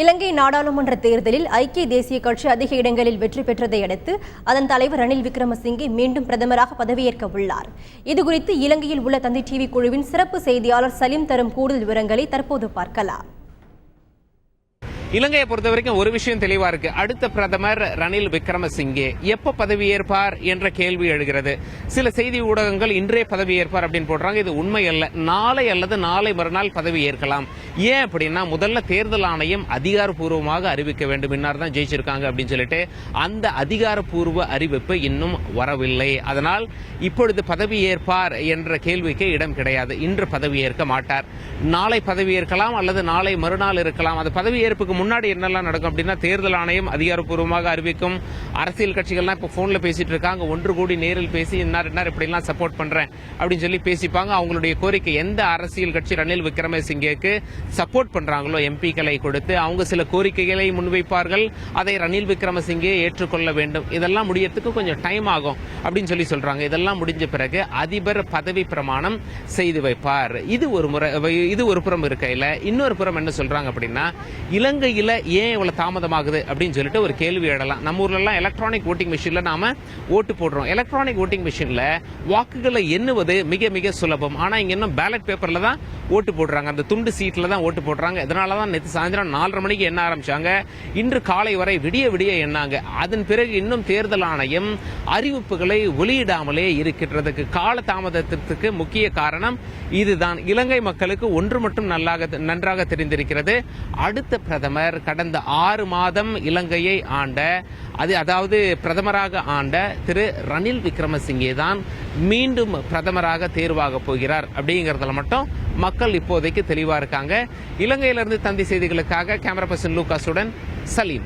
இலங்கை நாடாளுமன்ற தேர்தலில் ஐக்கிய தேசிய கட்சி அதிக இடங்களில் வெற்றி பெற்றதை அடுத்து அதன் தலைவர் ரணில் விக்ரமசிங்கே மீண்டும் பிரதமராக பதவியேற்க உள்ளார். இதுகுறித்து இலங்கையில் உள்ள தந்தி டிவி குழுவின் சிறப்பு செய்தியாளர் சலீம் தரும் கூடுதல் விவரங்களை தற்போது பார்க்கலாம். இலங்கையை பொறுத்த வரைக்கும் ஒரு விஷயம் தெளிவா இருக்கு. அடுத்த பிரதமர் ரணில் விக்ரமசிங்கே எப்ப பதவியேற்பார் என்ற கேள்வி எழுகிறது. சில செய்தி ஊடகங்கள் இன்றைய பதவியேற்பார் அப்படின்னு போடுறாங்க. இது உண்மை அல்ல. நாளை அல்லது நாளை மறுநாள் பதவி ஏற்கலாம். ஏன் அப்படின்னா முதல்ல தேர்தல் ஆணையம் அதிகாரப்பூர்வமாக அறிவிக்க வேண்டும். இன்னார் தான் ஜெயிச்சிருக்காங்க அப்படின்னு சொல்லிட்டு அந்த அதிகாரப்பூர்வ அறிவிப்பு இன்னும் வரவில்லை. அதனால் இப்பொழுது பதவியேற்பார் என்ற கேள்விக்கு இடம் கிடையாது. இன்று பதவியேற்க மாட்டார். நாளை பதவியேற்கலாம் அல்லது நாளை மறுநாள் இருக்கலாம். அது பதவியேற்புக்கு முன்னாடி என்னெல்லாம் நடக்கும் அப்படின்னா தேர்தல் ஆணையம் அதிகாரப்பூர்வமாக அறிவிக்கும். அரசியல் கட்சிகள்லாம் இப்ப போன்ல பேசிட்டு இருக்காங்க. ஒன்று கூடி நேரில் பேசி இன்னார் இப்படி எல்லாம் சப்போர்ட் பண்றேன் அப்படின்னு சொல்லி பேசிப்பாங்க. அவங்களுடைய கோரிக்கை எந்த அரசியல் கட்சி ரணில் விக்ரமசிங்கேக்கு சப்போர்ட் பண்றாங்களோ எம்பிக்களை கொடுத்து அவங்க சில கோரிக்கைகளை முன்வைப்பார்கள். அதை ரணில் விக்ரமசிங்கே ஏற்றுக்கொள்ள வேண்டும். இதெல்லாம் முடியறதுக்கு கொஞ்சம் டைம் ஆகும் அப்படின்னு சொல்லி சொல்றாங்க. இதெல்லாம் முடிஞ்ச பிறகு அதிபர் பதவி பிரமாணம் செய்து வைப்பார். இது ஒரு புறம் இருக்கையில இன்னொரு புறம் என்ன சொல்றாங்க அப்படின்னா இலங்கையில ஏன் இவ்வளவு தாமதமாகுது அப்படின்னு சொல்லிட்டு ஒரு கேள்வி எழலாம். நம்ம ஊர்ல எல்லாம் எலக்ட்ரானிக் ஓட்டிங் மிஷின்ல நாம ஓட்டு போடுறோம். எலக்ட்ரானிக் ஓட்டிங் மிஷின்ல வாக்குகளை எண்ணுவது மிக மிக சுலபம். ஆனா இங்க இன்னும் பேலட் பேப்பர்ல தான் ஓட்டு போடுறாங்க. அந்த துண்டு சீட்ல தான் ஓட்டு போடுறாங்க. இதனாலதான் நேற்று சாயந்தரம் 4:30 மணிக்கு எண்ண ஆரம்பிச்சாங்க. இன்று காலை வரை விடிய எண்ணாங்க. அதன் பிறகு இன்னும் தேர்தல் ஆணையம் அறிவிப்புகளை வெளியிடாமலே இருக்கின்றதுக்கு கால தாமதத்திற்கு முக்கிய காரணம் இதுதான். இலங்கை மக்களுக்கு ஒன்று மட்டும் நன்றாக தெரிந்திருக்கிறது. அடுத்த பிரதமர் கடந்த 6 மாதம் இலங்கையை அதாவது பிரதமராக ஆண்ட திரு ரணில் விக்ரமசிங்கே தான் மீண்டும் பிரதமராக தேர்வாக போகிறார் அப்படிங்கறதுல மட்டும் மக்கள் இப்போதைக்கு தெளிவா இருக்காங்க. இலங்கையிலிருந்து தந்தி செய்திகளுக்காக கேமரா பர்சன் லூகாஸுடன் சலீம்.